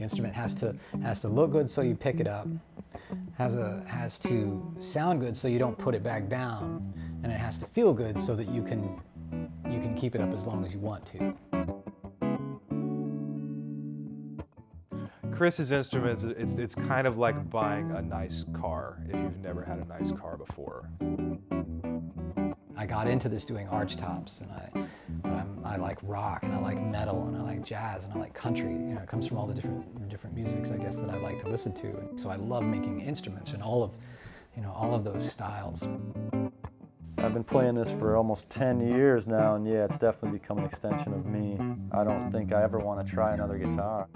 instrument has to look good so you pick it up, has to sound good so you don't put it back down, and it has to feel good so that you can keep it up as long as you want to. Chris's instruments, it's kind of like buying a nice car if you've never had a nice car before. I got into this doing arch tops, and I like rock, and I like metal, and I like jazz, and I like country. You know, it comes from all the different musics, I guess, that I like to listen to. And so I love making instruments in all of those styles. I've been playing this for almost 10 years now, and yeah, it's definitely become an extension of me. I don't think I ever want to try another guitar.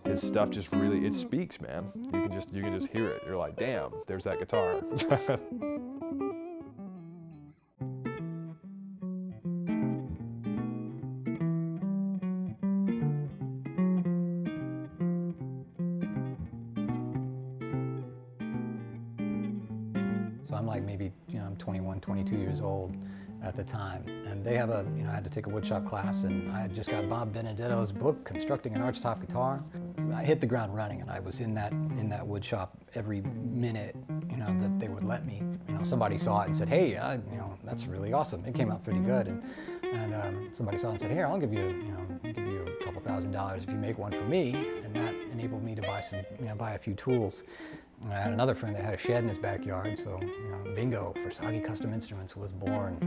His stuff just really, it speaks, man. You can just hear it. You're like, damn, there's that guitar. So I'm like maybe, I'm 21, 22 years old at the time, and they have I had to take a woodshop class, and I had just got Bob Benedetto's book, Constructing an Archtop Guitar. I hit the ground running, and I was in that woodshop every minute, that they would let me. Somebody saw it and said, hey, that's really awesome. It came out pretty good, and somebody saw it and said, here, I'll give you, a couple $1,000 if you make one for me, and that enabled me to buy a few tools. And I had another friend that had a shed in his backyard, so bingo, Forsage Custom Instruments was born.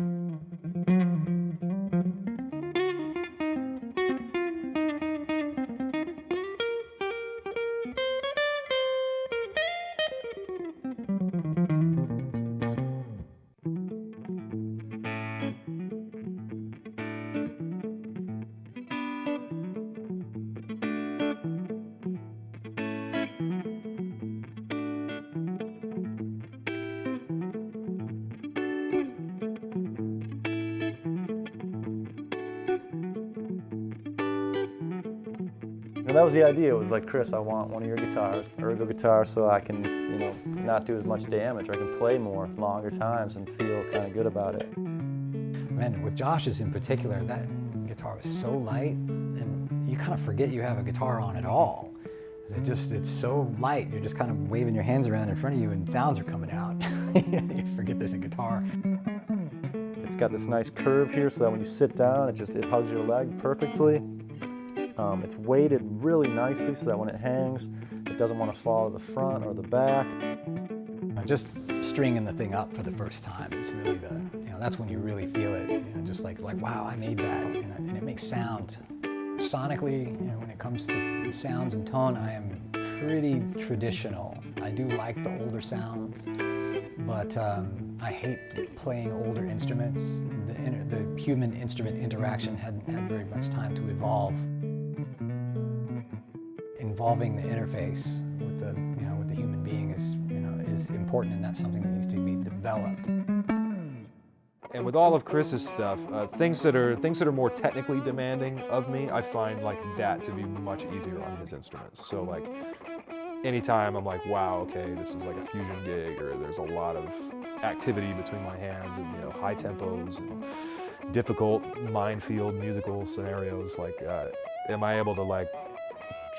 That was the idea. It was like, Chris, I want one of your guitars, ergo guitar, so I can, not do as much damage, or I can play more, longer times, and feel kind of good about it. Man, with Josh's in particular, that guitar was so light, and you kind of forget you have a guitar on at all. It's so light. You're just kind of waving your hands around in front of you, and sounds are coming out. You forget there's a guitar. It's got this nice curve here, so that when you sit down, it hugs your leg perfectly. It's weighted really nicely so that when it hangs, it doesn't want to fall to the front or the back. Just stringing the thing up for the first time is really that's when you really feel it. Just like wow, I made that, and it makes sound. Sonically, when it comes to sounds and tone, I am pretty traditional. I do like the older sounds, but I hate playing older instruments. The human-instrument interaction hadn't had very much time to evolve. Involving the interface with the human being is important, and that's something that needs to be developed. And with all of Chris's stuff, things that are more technically demanding of me, I find like that to be much easier on his instruments. So like anytime I'm like, wow, okay, this is like a fusion gig, or there's a lot of activity between my hands, and high tempos and difficult minefield musical scenarios, like am I able to like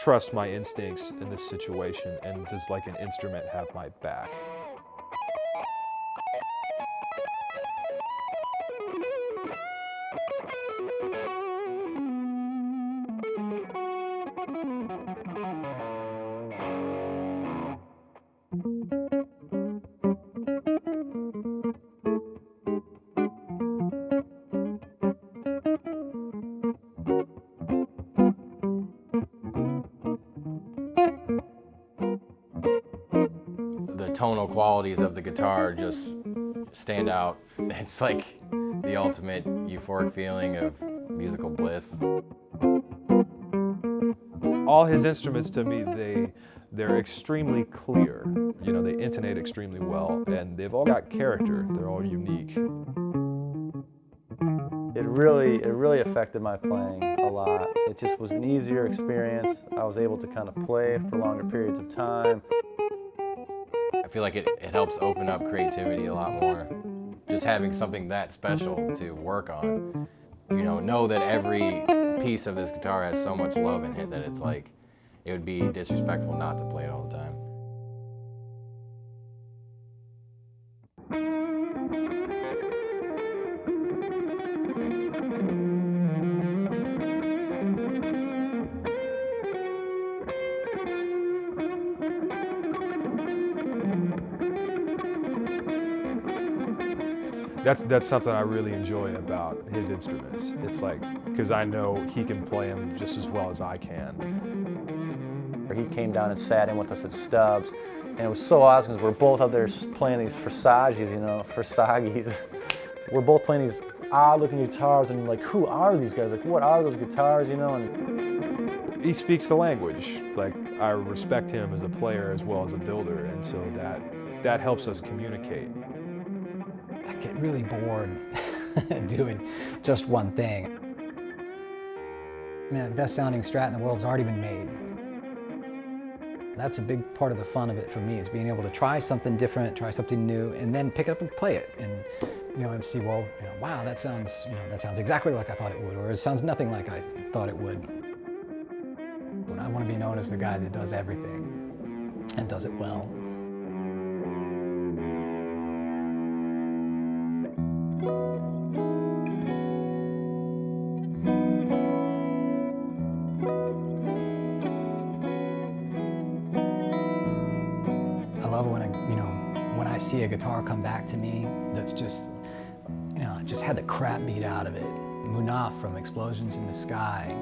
trust my instincts in this situation, and does like an instrument have my back? The tonal qualities of the guitar just stand out. It's like the ultimate euphoric feeling of musical bliss. All his instruments, to me, they're extremely clear. They intonate extremely well, and they've all got character. They're all unique. It really affected my playing a lot. It just was an easier experience. I was able to kind of play for longer periods of time. I feel like it helps open up creativity a lot more. Just having something that special to work on. Know that every piece of this guitar has so much love in it that it's like, it would be disrespectful not to play it all the time. That's something I really enjoy about his instruments. It's like, because I know he can play them just as well as I can. He came down and sat in with us at Stubbs, and it was so awesome because we're both out there playing these Forshages, you know, Forshages. We're both playing these odd-looking guitars, and like, who are these guys? Like, what are those guitars, you know? And he speaks the language. Like, I respect him as a player as well as a builder, and so that helps us communicate. I get really bored doing just one thing. Man, the best sounding Strat in the world's already been made. That's a big part of the fun of it for me, is being able to try something different, try something new, and then pick it up and play it, and and see, well, wow, that sounds exactly like I thought it would, or it sounds nothing like I thought it would. But I want to be known as the guy that does everything and does it well. I love when I see a guitar come back to me that's just, just had the crap beat out of it. Munaf from Explosions in the Sky,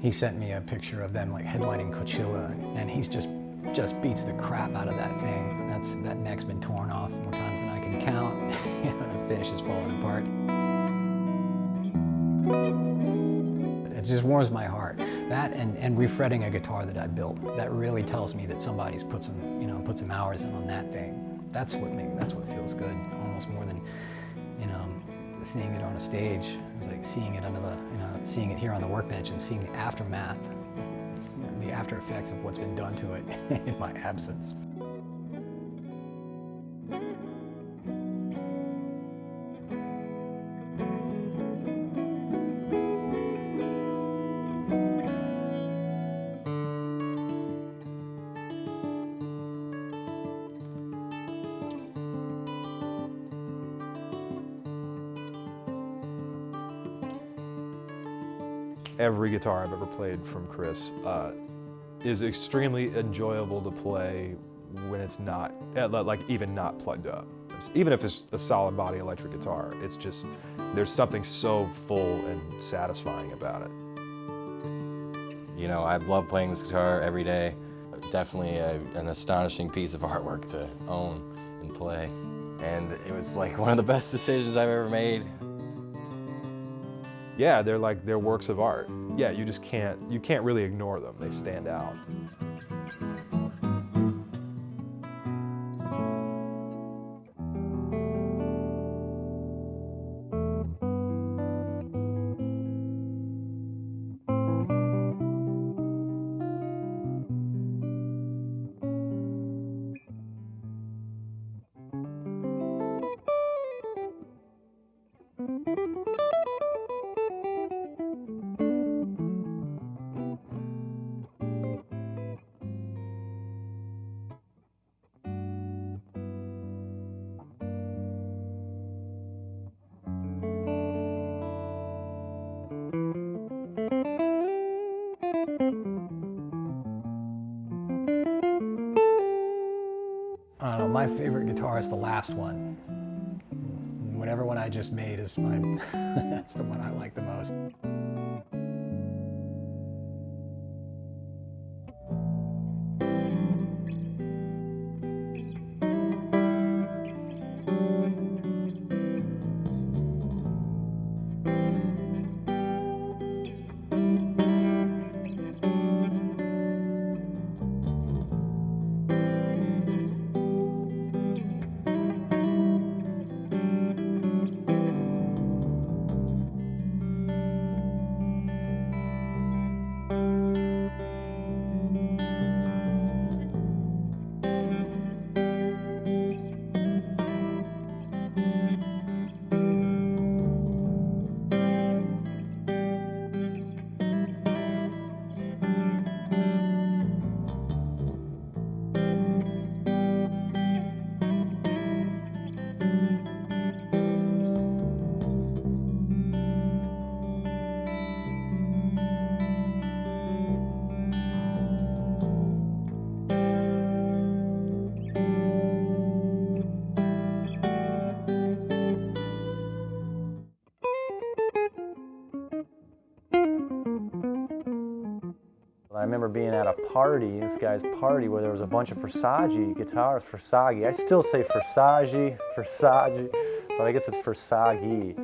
he sent me a picture of them like headlining Coachella, and he's just beats the crap out of that thing. That neck's been torn off more times than I can count. The finish is falling apart. It just warms my heart. That and refretting a guitar that I built, that really tells me that somebody's put some hours in on that thing. That's what feels good, almost more than seeing it on a stage. It was like seeing it seeing it here on the workbench and seeing the aftermath, the after effects of what's been done to it in my absence. Every guitar I've ever played from Chris is extremely enjoyable to play when it's not, even not plugged up. Even if it's a solid body electric guitar, it's just, there's something so full and satisfying about it. I love playing this guitar every day. Definitely an astonishing piece of artwork to own and play. And it was like one of the best decisions I've ever made. Yeah, they're works of art. Yeah, you can't really ignore them. They stand out. I don't know, my favorite guitar is the last one. Whatever one I just made is that's the one I like the most. remember being at a party, this guy's party, where there was a bunch of Forshage guitars, Forsage. I still say Forshage, but I guess it's Forsage.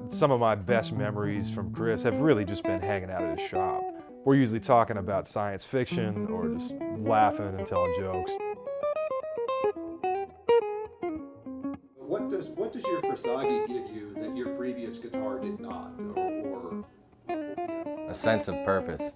Some of my best memories from Chris have really just been hanging out at his shop. We're usually talking about science fiction or just laughing and telling jokes. What does your Forsage give you that your previous guitar did not, or A sense of purpose.